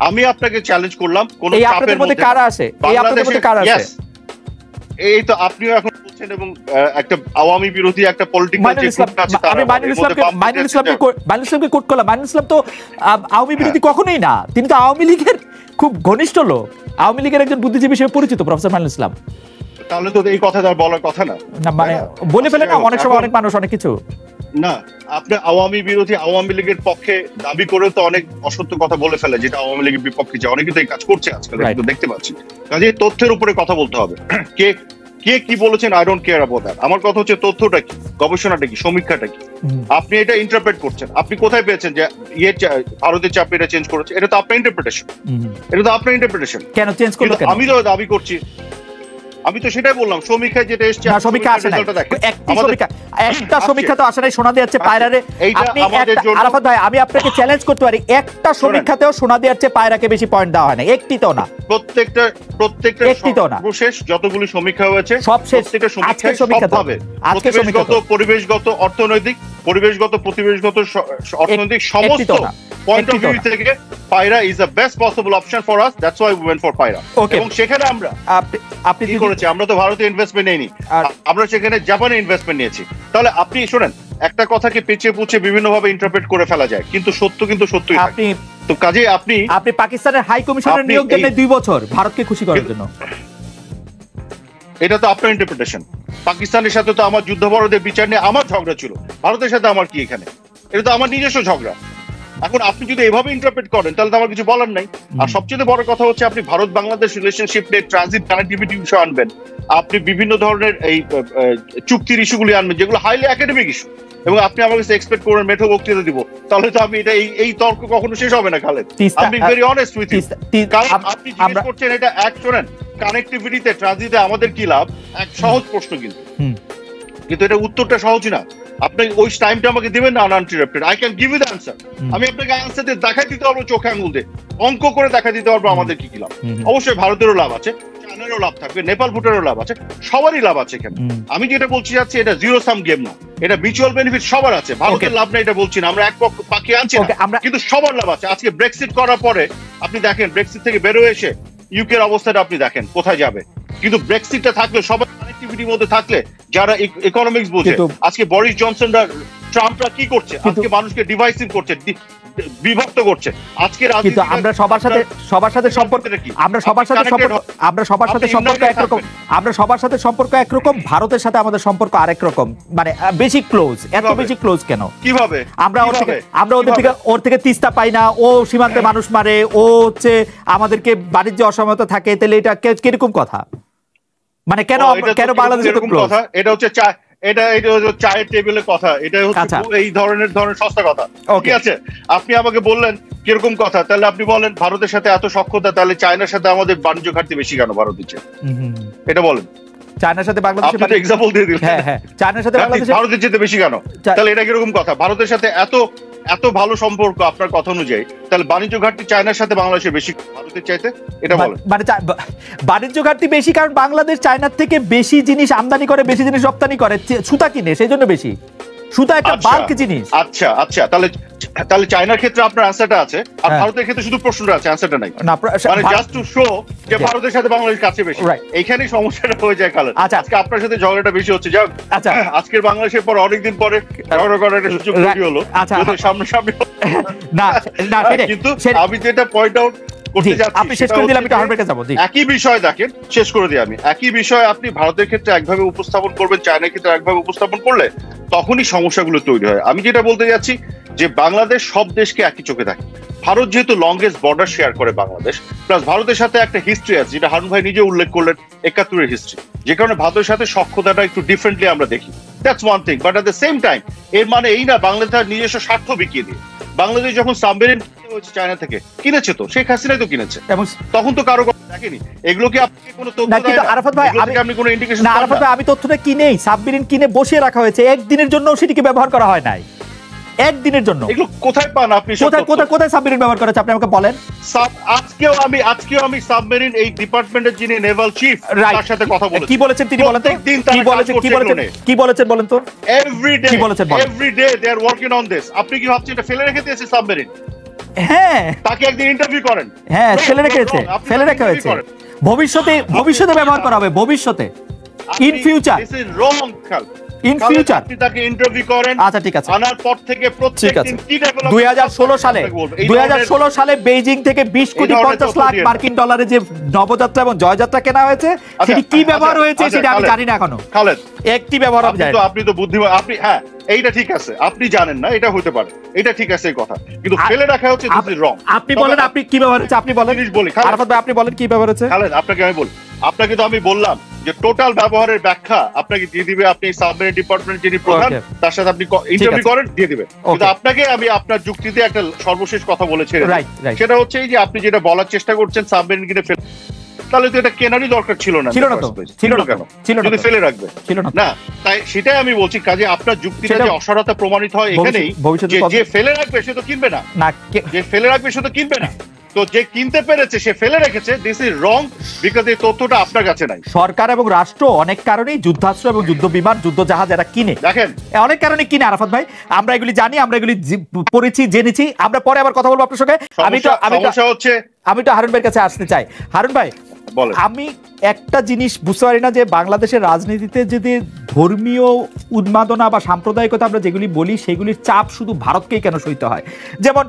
আমি আপনাকে চ্যালেঞ্জ করলাম কোন এই আপনাদের মধ্যে কারা আছে, এই আপনাদের মধ্যে কারা আছে? এই তো আপনিও এখন বলছেন এবং একটা আওয়ামী বিরোধী একটা পলিটিক্যাল যে গ্রুপ আছে তারা আমি মাইনুল ইসলামকে কোট করলাম। মাইনুল ইসলাম তো আওয়ামী বিরোধী কখনোই না, তিনি তো আওয়ামী লীগের খুব ঘনিষ্ঠ লোক, আওয়ামী লীগের একজন বুদ্ধিজীবী হিসেবে পরিচিত প্রফেসর মাইনুল ইসলাম। তাহলে তো এই কথা তার বলার কথা না, মানে বলে ফেলে না অনেক সময় অনেক মানুষ অনেক কিছু না। আপনি আওয়ামী বিরোধী আওয়ামী লীগের পক্ষে দাবি করে তো অনেক অসত্য কথা বলে ফেলে, যেটা আওয়ামী লীগের বিপক্ষে যে অনেকে তো এই কাজ করছে আজকাল, কিন্তু দেখতে পাচ্ছি। কাজে তথ্যের উপরে কথা বলতে হবে। কে কে কি বলেছেন I don't care about that. আমার কথা হচ্ছে তথ্যটা কি, গবেষণাটা কি, সমীক্ষাটা কি। আপনি এটা ইন্টারপ্রেট করছেন, আপনি কোথায় পেয়েছেন যে ভারতের চাপ এটা চেঞ্জ করেছে? এটা তো আপনার ইন্টারপ্রিটেশন, এটা তো আপনার ইন্টারপ্রিটেশন। কেন চেঞ্জ করলো? আমি তো দাবি করছি, আমি তো সেটাই বললাম, সমীক্ষায় যেটা এসেছে সমীক্ষা আসে নাই, একটা সমীক্ষা তো আসে নাই। শোনা যাচ্ছে পায়রারে, আরাফাত ভাই আমি আপনাকে চ্যালেঞ্জ করতে পারি, একটা সমীক্ষাতেও শোনা যাচ্ছে পায়রাকে বেশি পয়েন্ট দেওয়া হয় না, একটিতেও না। প্রত্যেকটা একটিতেও না। শেষ যতগুলি সমীক্ষা হয়েছে সব শেষ, আজকে সমীক্ষা হবে পরিবেশগত, পরিবেশগত, অর্থনৈতিক, পরিবেশগত, অর্থনৈতিক সমস্ত পয়েন্ট অফ ভিউ থেকে পায়রা is the best possible option for us, that's why we went for পায়রা। এবং সেখানে আমরা আপনি কি করেছি, আমরা তো ভারতে ইনভেস্টমেন্ট নেইনি, আমরা সেখানে জাপানে ইনভেস্টমেন্ট নিয়েছি। তাহলে আপনি শোনেন, একটা কথাকে পেঁচিয়ে পুছে বিভিন্ন ভাবে ইন্টারপ্রেট করে ফেলা যায়, কিন্তু সত্য কিন্তু সত্যই। আপনি তো কাজে আপনি পাকিস্তানের হাই কমিশনের নিয়োগ দেন 2 বছর ভারতকে খুশি করার জন্য, এটা তো আপনার ইন্টারপ্রিটেশন। পাকিস্তানের সাথে তো আমার যুদ্ধাপরাধের বিচার নিয়ে আমার ঝগড়া ছিল, ভারতের সাথে আমার কি এখানে? এটা তো আমার নিজস্ব ঝগড়া। এখন আপনি যদি এভাবে ইন্টারপ্রেট করেন তাহলে তো আমার কিছু বলার নাই। আর সবচেয়ে বড় কথা হচ্ছে আপনি ভারত বাংলাদেশ রিলেশনশিপ নিয়ে ট্রানজিট কানেক্টিভিটি ইস্যু আনবেন, আপনি বিভিন্ন ধরনের এই চুক্তির ইস্যুগুলি আনবেন যেগুলো হাইলি একাডেমিক ইস্যু, এবং আপনি আমার কাছে এক্সপেক্ট করেন মেঠো বক্তৃতা দিব, তাহলে তো আমি এটা এই তর্ক কখনো শেষ হবে না খালেদ। আমি ভেরি অনেস্ট উইথ ইউ, কারণ আপনি জিজ্ঞেস করছেন এটা এক, শোনেন কানেক্টিভিটিতে ট্রানজিটে আমাদের কি লাভ, এক সহজ প্রশ্ন, কিন্তু এটা উত্তরটা সহজ না। আপনি ওই টাইমটা আমাকে দিবেন না uninterrupted, I can give you the answer. আমি আপনাকে আনসার দিয়ে দেখাই দিতে পারবো, চোখে আঙুল দিয়ে অঙ্ক করে দেখাই দিতে পারবো আমাদের কি কি লাভ। অবশ্যই ভারতেরও লাভ আছে, চায়নারও লাভ থাকবে, নেপাল ভুটানেরও লাভ আছে, সবারই লাভ আছে এখানে। আমি যেটা বলছি যাচ্ছি এটা জিরো সাম গেম না, এটা মিউচুয়াল বেনিফিট সবার আছে। ভারতের লাভ না এটা বলছি না, আমরা এক পক্ষ পাখি আনছি না, কিন্তু সবার লাভ আছে। আজকে ব্রেক্সিট করার পরে আপনি দেখেন, ব্রেক্সিট থেকে বেরোয় এসে ইউকের অবস্থাটা আপনি দেখেন কোথায় যাবে। কিন্তু ব্রেক্সিটটা থাকলে, সবার কানেক্টিভিটির মধ্যে থাকলে, যারা ইকোনমিক্স বোঝে, আজকে বরিস জনসনরা, ট্রাম্পরা কি করছে, আজকে মানুষকে ডিভাইসিভ করছে, বিভক্ত করছে। আজকে আমরা সবার সাথে সম্পর্ক একরকম, ভারতের সাথে আমাদের সম্পর্ক আরেক রকম, মানে বেশি ক্লোজ। এত বেশি ক্লোজ কেন? কিভাবে আমরা ওর থেকে তিস্তা পাই না, ও সীমান্তে মানুষ মারে, ও হচ্ছে আমাদেরকে বাণিজ্য অসমতা থাকে, তাহলে এটা কিরকম কথা? মানে কেন বাংলাদেশের কথা? এটা হচ্ছে চায়ের টেবিলের কথা, এটা হচ্ছে এই ধরনের সস্তা কথা। ঠিক আছে, আপনি আমাকে বললেন কিরকম কথা, তাহলে আপনি বলেন ভারতের সাথে এত সখ্যতা, তাহলে চায়নার সাথে আমাদের বাণিজ্য ঘাটতি বেশি কেন ভারতের চেয়ে? এটা বলেন। চায়নার সাথে বাংলাদেশের এক্সাম্পল দিয়ে দিলেন, হ্যাঁ চায়নার সাথে বাংলাদেশের ভারতের চেয়ে বেশি কেন? তাহলে এটা কিরকম কথা? ভারতের সাথে এত ভালো সম্পর্ক আপনার কথা অনুযায়ী, তাহলে বাণিজ্য ঘাটতি চায়নার সাথে বাংলাদেশের বেশি ভারতের চাইতে? এটা বলেন। মানে বাণিজ্য ঘাটতি বেশি কারণ বাংলাদেশ চায়নার থেকে বেশি জিনিস আমদানি করে, বেশি জিনিস রপ্তানি করে, সুতা কিনে, সেই জন্য বেশি। সুতা একটা বাল্ক জিনিস। আচ্ছা, তাহলে চায়নার ক্ষেত্রে আপনার অ্যানসারটা আছে, আর ভারতের ক্ষেত্রে শুধু প্রশ্নটা আছে, অ্যানসারটা নাই। মানে জাস্ট টু শো যে ভারতের সাথে বাংলাদেশ কাছে বেশি, এইখানেই সমস্যাটা হয়ে যায় কালের। আজকে আপনার সাথে ঝগড়াটা বেশি হচ্ছে, যাক আজকের বাংলাদেশের পর অনেকদিন পরে ঝগড়া করার একটা সুযোগ তৈরি হলো, সামনাসামনি না। কিন্তু আমি যেটা পয়েন্ট আউট করতে যাচ্ছি, আপনি শেষ করে দিলে আমি টার্মের কাছে যাব। একই বিষয় দেখেন, শেষ করে দিই আমি। একই বিষয় আপনি ভারতের ক্ষেত্রে একভাবে উপস্থাপন করবেন, চায়নার ক্ষেত্রে একভাবে উপস্থাপন করলে তখনই সমস্যাগুলো তৈরি হয়। আমি যেটা বলতে যাচ্ছি যে বাংলাদেশ সব দেশকে একই চোখে দেখে। ভারত যেহেতু লংগেস্ট বর্ডার শেয়ার করে বাংলাদেশ, প্লাস ভারতের সাথে একটা হিস্ট্রি আছে, যেটা হারুন ভাই নিজে উল্লেখ করলেন, 71-এর হিস্ট্রি, যে কারণে ভারতের সাথে সখ্যতাটা একটু ডিফারেন্টলি আমরা দেখি। That's one thing. But at the same time এর মানে এই না বাংলাদেশ তার নিজস্ব স্বার্থ বিকিয়ে দিয়ে। বাংলাদেশ যখন সাবমেরিন চায়না থেকে কিনেছে, তো শেখ হাসিনাই তো কিনেছে, এবং তখন তো কারো দেখেনি। এগুলো কি আপনি কোনো তথ্য দেন? আরাফাত ভাই, আপনি কোনো ইন্ডিকেশন? না আরাফাত ভাই, আমি তথ্যটা কিনেই, সাবমেরিন কিনে বসিয়ে রাখা হয়েছে, একদিনের জন্য সেটিকে ব্যবহার করা হয় নাই, একদিনের জন্য। এগুলো কোথায় পান আপনি? কোথায় সাবমেরিন ব্যবহার করা হচ্ছে আপনি আমাকে বলেন। আজকেও আমি সাবমেরিন এই ডিপার্টমেন্টের যিনি নেভাল চিফ, তার সাথে কথা বলেছি। কি বলেছেন তিনি বলেন তো? কি বলেছেন বলেন তো? Every day they are working on this. আপনি কি ভাবছেন এটা ফেলে রেখে দিয়েছে সাবমেরিন? হ্যাঁ, তাকে একদিন ইন্টারভিউ করেন। হ্যাঁ, ফেলে রেখে হয়েছে। ভবিষ্যতে ব্যবহার করা হবে, ভবিষ্যতে, ইন ফিউচার, ইন ফিউচার আপনি তাকে ইন্টারভিউ করেন। আচ্ছা, ঠিক আছে, আনার পর থেকে প্রত্যেকদিন কি ডেভেলপমেন্ট 2016 সালে বেইজিং থেকে 20 কোটি 50 লাখ মার্কিন ডলারে যে নবযাত্রা এবং জয়যাত্রা কেনা হয়েছে, সেটি কি ব্যবহার হয়েছে সেটা আমি জানি না এখনো। খালেদ, একটি ব্যবহার হবে, আপনি তো বুদ্ধিমান, আপনি হ্যাঁ এইটা ঠিক আছে, আপনি জানেন না, এটা হতে পারে, এটা ঠিক আছে এই কথা, কিন্তু ফেলে রাখা হচ্ছে দিস ইজ রং। আপনি বলেন আপনি কি ব্যবহার হচ্ছে, আপনি বলেন। আরাফাত ভাই আপনি বলেন কি ব্যবহার হচ্ছে। খালেদ, আপনাকে আমি বলি, আপনাকে তো আমি বললাম যে টোটাল ব্যবহারের ব্যাখ্যা আপনাকে দিয়ে দিবে, আপনি সাবমেরিন ডিপার্টমেন্ট যিনি প্রধান তার সাথে আপনি ইন্টারভিউ করেন, দিয়ে দিবেন। কিন্তু আপনাকে আমি আপনার যুক্তিতে একটা সর্বশেষ কথা বলেছি, সেটা হচ্ছে এই যে আপনি যেটা বলার চেষ্টা করছেন সাবমেরিন কিনে ফেলে, তাহলে তো এটা কেনারই দরকার ছিল না, যদি ফেলে রাখবে না। তাই সেটাই আমি বলছি, কাজে আপনার যুক্তিটা যে অসারতা প্রমাণিত হয় এখানেই, যে ফেলে রাখবে সে তো কিনবে না, যে ফেলে রাখবে সে তো কিনবে না, তো যে কিনতে পেরেছে সে ফেলে রেখেছে, দিস ইজ রং, বিকজ এই তথ্যটা আপনার কাছে নাই। সরকার এবং রাষ্ট্র অনেক কারণেই যুদ্ধাস্ত্র এবং যুদ্ধ বিমান, যুদ্ধ জাহাজ এরা কিনে, দেখেন অনেক কারণে কিনে আরাফাত ভাই, আমরা এগুলি জানি, আমরা এগুলি পড়েছি, জেনেছি। আমরা পরে আবার কথা বলবো আপনার সঙ্গে। আমি তো হারুন ভাইয়ের কাছে আসতে চাই। হারুন ভাই, আমি একটা জিনিস বুঝতে পারি না, যে বাংলাদেশের রাজনীতিতে যদি ধর্মীয় উন্মাদনা বা সাম্প্রদায়িকতা আমরা যেগুলি বলি, সেগুলির চাপ শুধু ভারতকেই কেন সইতে হয়? যেমন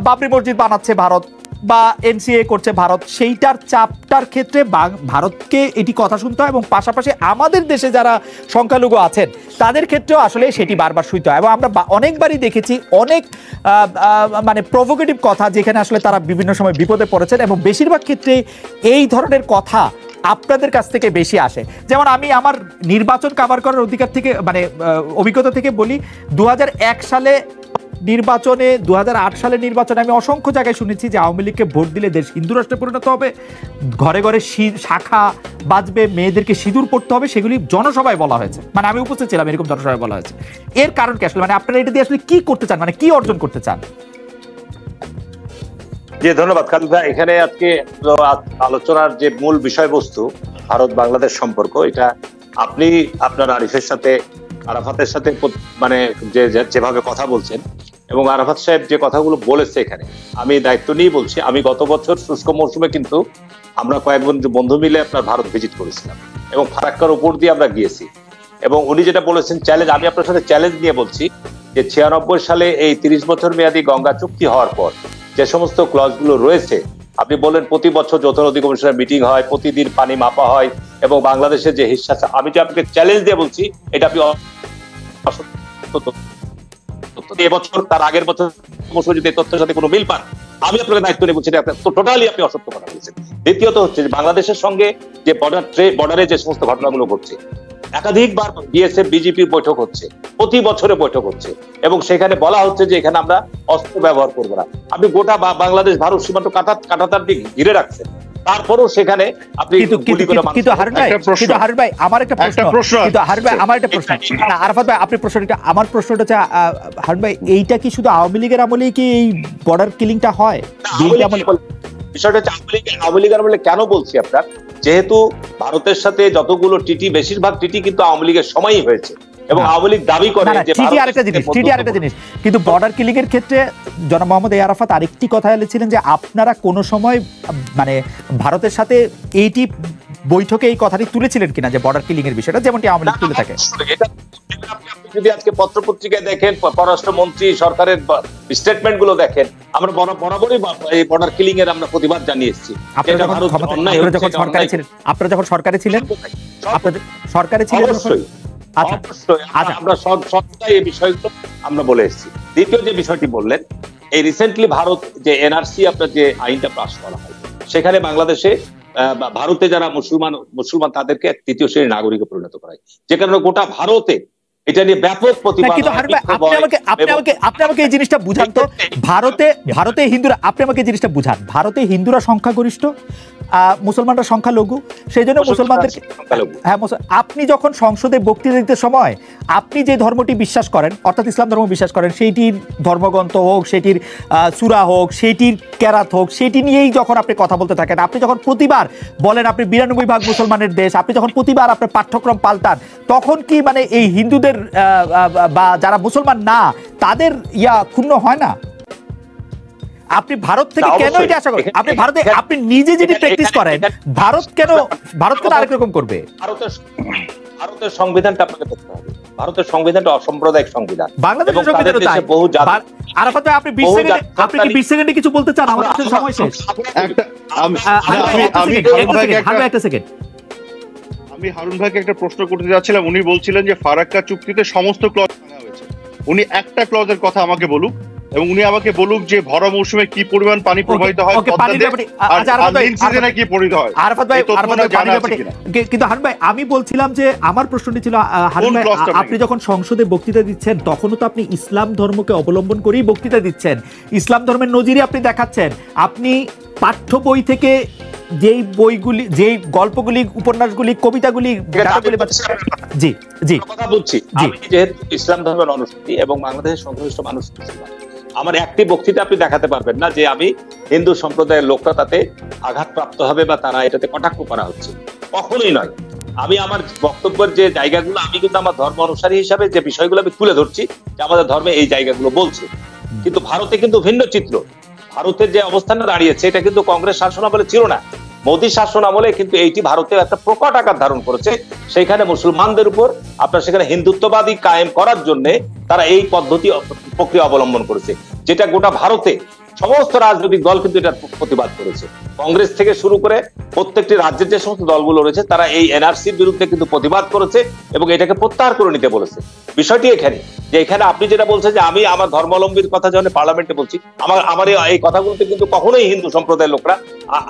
বাবরি মসজিদ বানাচ্ছে ভারত, বা এনসিএ করছে ভারত, সেইটার চাপটার ক্ষেত্রে ভারতকে এটি কথা শুনতে হয়, এবং পাশাপাশি আমাদের দেশে যারা সংখ্যালঘু আছেন তাদের ক্ষেত্রেও আসলে সেটি বারবার শুনতে হয়। এবং আমরা অনেকবারই দেখেছি অনেক মানে প্রভোকেটিভ কথা, যেখানে আসলে তারা বিভিন্ন সময় বিপদে পড়েছেন, এবং বেশিরভাগ ক্ষেত্রে এই ধরনের কথা আপনাদের কাছ থেকে বেশি আসে। যেমন আমি আমার নির্বাচন কভার করার অধিকার থেকে, মানে অভিজ্ঞতা থেকে বলি, 2001 সালে নির্বাচনে, 2008 সালের নির্বাচনে আমি অসংখ্য জায়গায় শুনেছি যে আওয়ামী লীগকে ভোট দিলে দেশ হিন্দু রাষ্ট্রে পরিণত হবে, ঘরে ঘরে শাখা বাজবে, মেয়েদেরকে সিঁদুর পড়তে হবে, সেগুলি জনসভায় বলা হয়েছে। মানে আমি উপস্থিত ছিলাম, এরকম জনসভায় বলা হয়েছে। এর কারণ কি আসলে? মানে আপনারা এটা দিয়ে আসলে কি করতে চান, মানে কি অর্জন করতে চান? জি, ধন্যবাদ খালিদ ভাই। এখানে আজকে আলোচনার যে মূল বিষয়বস্তু ভারত বাংলাদেশ সম্পর্ক, এটা আপনি আপনার আরিফের সাথে, আরাফাতের সাথে মানে যেভাবে কথা বলছেন, এবং আরাফাত সাহেব যে কথাগুলো বলেছে, এখানে আমি দায়িত্ব নিয়ে বলছি। আমি গত বছর শুষ্ক মৌসুমে কিন্তু আমরা কয়েকজন বন্ধু মিলে আপনার ভারত ভিজিট করেছিলাম, এবং ফারাক্কার উপর দিয়ে আমরা গিয়েছি। এবং উনি যেটা বলেছেন চ্যালেঞ্জ, আমি আপনার সাথে চ্যালেঞ্জ নিয়ে বলছি যে 96 সালে এই 30 বছর মেয়াদী গঙ্গা চুক্তি হওয়ার পর যে সমস্ত ক্লজগুলো রয়েছে, আপনি বলেন প্রতি বছর যৌথ নদী কমিশনের মিটিং হয়, প্রতিদিন পানি মাপা হয়, এবং বাংলাদেশের যে হিস্সা, আমি যে আপনাকে চ্যালেঞ্জ দিয়ে বলছি, এটা আপনি এবছর তার আগের বছর যদি তথ্যের সাথে কোনো মিল পান, আমি আপনাকে দায়িত্ব নিয়ে বলছি, টোটালি আপনি অসত্য কথা বলেছেন। দ্বিতীয়ত হচ্ছে যে বাংলাদেশের সঙ্গে যে বর্ডারে যে সমস্ত ঘটনাগুলো ঘটছে, একাধিকবার বিএসএফ বিজেপির বৈঠক হচ্ছে, প্রতি বছরে বৈঠক হচ্ছে, এবং সেখানে বলা হচ্ছে যে এখানে আমরা অস্ত্র ব্যবহার করবো না। আপনি গোটা বাংলাদেশ ভারত সীমান্ত কাটাতার দিক ঘিরে রাখছেন, তারপরেও সেখানে আপনি আমার প্রশ্নটা হচ্ছে, হারুন ভাই, এইটা কি শুধু আওয়ামী লীগের আমলেই কি এই বর্ডার কিলিংটা হয়? বিষয়টা হচ্ছে আওয়ামী লীগের আমলে কেন বলছি আপনার, যেহেতু ভারতের সাথে যতগুলো টিটি, বেশিরভাগ টিটি কিন্তু আওয়ামী লীগের সময়ই হয়েছে, এবং আওয়ামী লীগ দাবি করে যে আরেকটা জিনিস, কিন্তু বর্ডার কিলিং এর ক্ষেত্রে জনাব মোহাম্মদ আরাফাত আরেকটি কথা বলেছিলেন যে আপনারা কোনো সময় মানে ভারতের সাথে এইটি বৈঠকে এই কথাটি তুলেছিলেন কিনা, যে বর্ডার কিলিং এর বিষয়টা যেমনটি আওয়ামী লীগ তুলে থাকে। যদি আজকে পত্রপত্রিকায় দেখেন, পররাষ্ট্রমন্ত্রী সরকারের স্টেটমেন্ট গুলো দেখেন, আমরা বরাবরই এই বর্ডার কিলিং এর আমরা প্রতিবাদ জানিয়ে এসেছি। আপনারা যখন সরকারে ছিলেন আমরা সবটাই এই বিষয়গুলো আমরা বলে এসেছি। দ্বিতীয় যে বিষয়টি বললেন, এই রিসেন্টলি ভারত যে এনআরসি আপনার যে আইনটা পাস করা হয়, সেখানে বাংলাদেশে ভারতে যারা মুসলমান তাদেরকে তৃতীয় শ্রেণীর নাগরিকে পরিণত করা হয়, যে কারণে গোটা ভারতে এটা নিয়ে ব্যাপক প্রতিবাদ। আপনি আমাকে এই জিনিসটা বুঝান তো, ভারতে হিন্দুরা, আপনি আমাকে এই জিনিসটা বুঝান, ভারতে হিন্দুরা সংখ্যাগরিষ্ঠ, মুসলমানরা সংখ্যালঘু, সেই জন্য মুসলমানদের, হ্যাঁ, আপনি যখন সংসদে বক্তৃতা দিতে সময় আপনি যে ধর্মটি বিশ্বাস করেন, অর্থাৎ ইসলাম ধর্ম বিশ্বাস করেন, সেইটির ধর্মগ্রন্থ হোক, সেটির সূরা হোক, সেটির কেরাত হোক, সেটি নিয়েই যখন আপনি কথা বলতে থাকেন, আপনি যখন প্রতিবার বলেন আপনি 92% মুসলমানের দেশ, আপনি যখন প্রতিবার আপনার পাঠ্যক্রম পাল্টান, তখন কি মানে এই হিন্দুদের বা যারা মুসলমান না তাদের ক্ষুণ্ণ হয় না? আপনি ভারত থেকে কেন এটা আশা করেন? আপনি ভারতে আপনি নিজে যদি প্র্যাকটিস করেন, ভারত কেন আরেক রকম করবে? ভারতের সংবিধানটা আপনাকে দেখতে হবে। ভারতের সংবিধানটা অসাম্প্রদায়িক সংবিধান। বাংলাদেশের সংবিধানও তাই। আরাফাত ভাই, আপনি 20 সেকেন্ডে কিছু বলতে চান? আমাদের কাছে সময় শেষ। আমি হারুন ভাইকে একটা প্রশ্ন করতে যাচ্ছিলাম। উনি বলছিলেন যে ফারাক্কা চুক্তিতে সমস্ত ক্লজ ভাঙা হয়েছে। উনি একটা ক্লজের কথা আমাকে বলুক, এবং উনি আমাকে বলুক যে ভরা মৌসুমে কি পরিমাণ পানি প্রবাহিত হয়, কি প্রবাহিত হয়। আরাফাত ভাই, কিন্তু হারুন ভাই, আমি বলছিলাম যে আমার প্রশ্নটি ছিল, হারুন ভাই, আপনি যখন সংসদে বক্তৃতা দিচ্ছেন তখনও তো আপনি ইসলাম ধর্মকে অবলম্বন করেই বক্তৃতা দিচ্ছেন, ইসলাম ধর্মের নজিরই আপনি দেখাচ্ছেন। আপনি পাঠ্য বই থেকে যেই বইগুলি, যেই গল্পগুলি, উপন্যাসগুলি, কবিতাগুলি, জি জি কথা বলছি, আমি যেহেতু ইসলাম ধর্মের অনুসারী এবং বাংলাদেশের সংখ্যাগরিষ্ঠ মানুষ ছিলাম, আমার একটি বক্তৃতা আপনি দেখাতে পারবেন না যে আমি হিন্দু সম্প্রদায়ের লোকরা তাতে আঘাতপ্রাপ্ত হবে বা তারা এটাতে কটাক্ষ করা হচ্ছে, কখনোই নয়। আমি আমার বক্তব্যের যে জায়গাগুলো, আমি কিন্তু আমার ধর্ম অনুসারী হিসাবে যে বিষয়গুলো আমি তুলে ধরছি যে আমাদের ধর্মে এই জায়গাগুলো বলছে। কিন্তু ভারতে কিন্তু ভিন্ন চিত্র। ভারতের যে অবস্থানে দাঁড়িয়েছে এটা কিন্তু কংগ্রেস শাসন আমলে ছিল না, মোদী শাসন আমলে কিন্তু এইটি ভারতে একটা প্রকট আকার ধারণ করেছে। সেইখানে মুসলমানদের উপর আপনার সেখানে হিন্দুত্ববাদী কায়েম করার জন্য তারা এই পদ্ধতি প্রক্রিয়া অবলম্বন করেছে, যেটা গোটা ভারতে সমস্ত রাজনৈতিক দল কিন্তু এটার প্রতিবাদ করেছে। কংগ্রেস থেকে শুরু করে প্রত্যেকটি রাজ্যের যে সমস্ত দলগুলো রয়েছে তারা এই এনআরসির বিরুদ্ধে কিন্তু প্রতিবাদ করেছে এবং এটাকে প্রত্যাহার করে নিতে বলেছে। বিষয়টি এখানে যে এখানে আপনি যেটা বলছেন যে আমি আমার ধর্মাবলম্বীর কথা যখন পার্লামেন্টে বলছি, আমার এই কথাগুলোতে কিন্তু কখনোই হিন্দু সম্প্রদায়ের লোকরা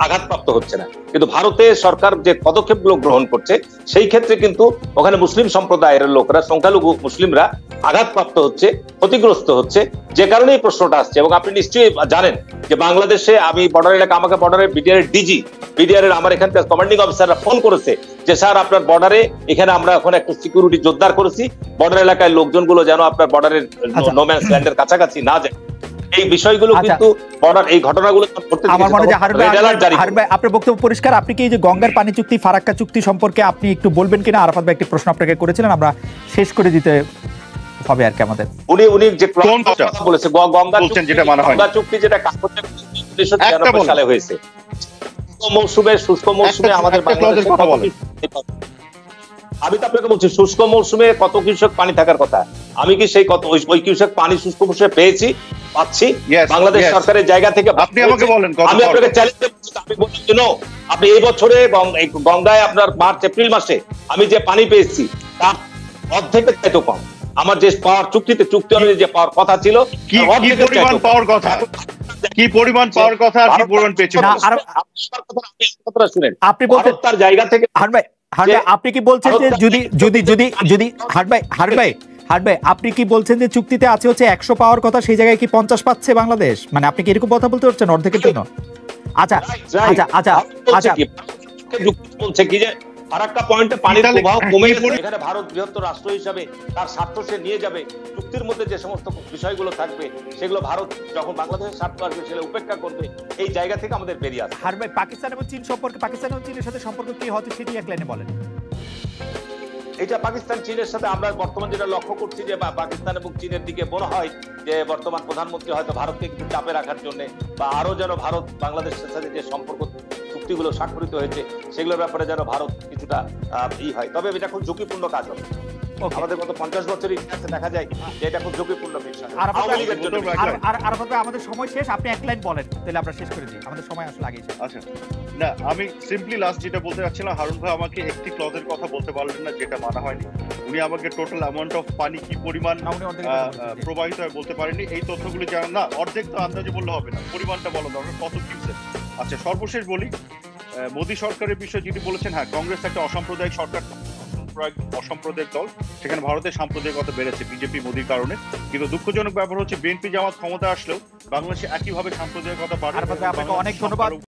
আঘাতপ্রাপ্ত হচ্ছে না। কিন্তু ভারতের সরকার যে পদক্ষেপগুলো গ্রহণ করছে সেই ক্ষেত্রে কিন্তু ওখানে মুসলিম সম্প্রদায়ের লোকরা, সংখ্যালঘু মুসলিমরা আঘাতপ্রাপ্ত হচ্ছে, ক্ষতিগ্রস্ত হচ্ছে, যে কারণে এই প্রশ্নটা আসছে। এবং আপনি নিশ্চয়ই জানেন যে বাংলাদেশে আমি বর্ডার এলাকা, আমাকে বর্ডারের বিডিআর ডিজি, বিডিআর আমার এখানকার কমান্ডিং অফিসাররা ফোন করেছে যে স্যার আপনার বর্ডারে এখানে আমরা এখন একটু সিকিউরিটি জোরদার করেছি, বর্ডার এলাকায় লোকজনগুলো যেন আপনার বর্ডারের নোম্যান্স ল্যান্ডের কাছাকাছি না যায়। এই বিষয়গুলো কিন্তু বর্ডার, এই ঘটনাগুলো আমার মনে হয় হারুন ভাই, আপনার বক্তব্য পরিষ্কার। আপনি কি এই যে গঙ্গার পানি চুক্তি, ফারাক্কা চুক্তি সম্পর্কে আপনি একটু বলবেন কিনা? আরাফাত ভাই একটি প্রশ্ন আপনাকে করেছিলেন, আমরা শেষ করে দিতে হবে আর কি আমাদের। উনি যে কথা বলেছে গঙ্গা চুক্তি, যেটা কাগজে 1993 সালে হয়েছে, শুষ্ক মৌসুমে আমাদের বাংলাদেশে কথা বলে। আমি তো আপনাকে বলছি শুষ্ক মৌসুমে কত কিউসেক পানি থাকার কথা, আমি কি সেই কত ওই কিউসেক পানি শুষ্ক মৌসুমে পেয়েছি, পাচ্ছি? বাংলাদেশ সরকারের জায়গা থেকে আপনি আমাকে বলেন, আমি আপনাকে চ্যালেঞ্জ করছি, আমি বলছি কেন আপনি এই বছরে গঙ্গায় আপনার মার্চ এপ্রিল মাসে আমি যে পানি পেয়েছি তার অর্ধেকের চাইতে কম। আমার যে পাওয়ার চুক্তি অনুযায়ী যে পাওয়ার কথা ছিল, কি পরিমাণ পাওয়ার কথা, কি পরিমাণ পাওয়ার কথা, আর কি পরিমাণ পেয়েছেন শুনেন। আপনি বলতে তার জায়গা থেকে আপনি কি বলছেন যে যদি হারুন ভাই আপনি কি বলছেন যে চুক্তিতে আছে হচ্ছে 100 পাওয়ার কথা, সেই জায়গায় কি 50 পাচ্ছে বাংলাদেশ? মানে আপনি কি এরকম কথা বলতে পারছেন অর্ধেকের জন্য? আচ্ছা বলছে কি যে ফারাক্কা পয়েন্টে পানির প্রবাহ কমে গেছে, এখানে ভারত বৃহত্তর রাষ্ট্র হিসাবে তার স্বার্থ সে নিয়ে যাবে, চুক্তির মধ্যে যে সমস্ত বিষয়গুলো থাকবে সেগুলো ভারত যখন বাংলাদেশের স্বার্থ আসবে সেটা উপেক্ষা করবে, এই জায়গা থেকে আমাদের বেরিয়ে আসবে। হারুন ভাই, পাকিস্তান এবং চীন সম্পর্কে, পাকিস্তান এবং চীনের সাথে সম্পর্ক কি হচ্ছে সেটি এক লাইনে বলেন। এটা পাকিস্তান চীনের সাথে আমরা বর্তমান যেটা লক্ষ্য করছি যে পাকিস্তান এবং চীনের দিকে মনে হয় যে বর্তমান প্রধানমন্ত্রী হয়তো ভারতকে একটু চাপে রাখার জন্য বা আরো যেন ভারত বাংলাদেশের সাথে যে সম্পর্ক চুক্তিগুলো স্বাক্ষরিত হয়েছে সেগুলোর ব্যাপারে যেন ভারত কিছুটা হয়। তবে এটা খুব ঝুঁকিপূর্ণ কাজ হবে। আমাদের গত 50 বছরের ইতিহাসে দেখা যায় যে এটা খুব ঝুঁকিপূর্ণ বিষয়। আমাদের সময় শেষ, আপনি এক লাইন বলেন তাহলে আমরা শেষ করে দিই, আমাদের সময় আসলে আগেই শেষ। আচ্ছা, না আমি সিম্পলি লাস্ট যেটা বলতে চাচ্ছিলাম, হারুন ভাই আমাকে একটি ক্লজের কথা বলতে পারলেন না যেটা মানা হয়নি। উনি আমাকে টোটাল অ্যামাউন্ট অফ পানি কি পরিমাণ প্রবাহিত হয় বলতে পারেননি। এই তথ্যগুলি জানেন না, অর্ধেক তো আন্দাজে বললে হবে না, পরিমাণটা বলা দরকার কত কিউসেক। আচ্ছা, সর্বশেষ বলি, মোদী সরকারের বিষয়ে যেটি বলেছেন, হ্যাঁ কংগ্রেস একটা অসাম্প্রদায়িক সরকার, অসাম্প্রদায়িক দল, সেখানে ভারতের সাম্প্রদায়িকতা বেড়েছে বিজেপি মোদীর কারণে। কিন্তু দুঃখজনক ব্যাপার হচ্ছে বিএনপি জামাত ক্ষমতা আসলেও বাংলাদেশে একইভাবে সাম্প্রদায়িকতা বাড়ে। অনেক ধন্যবাদ।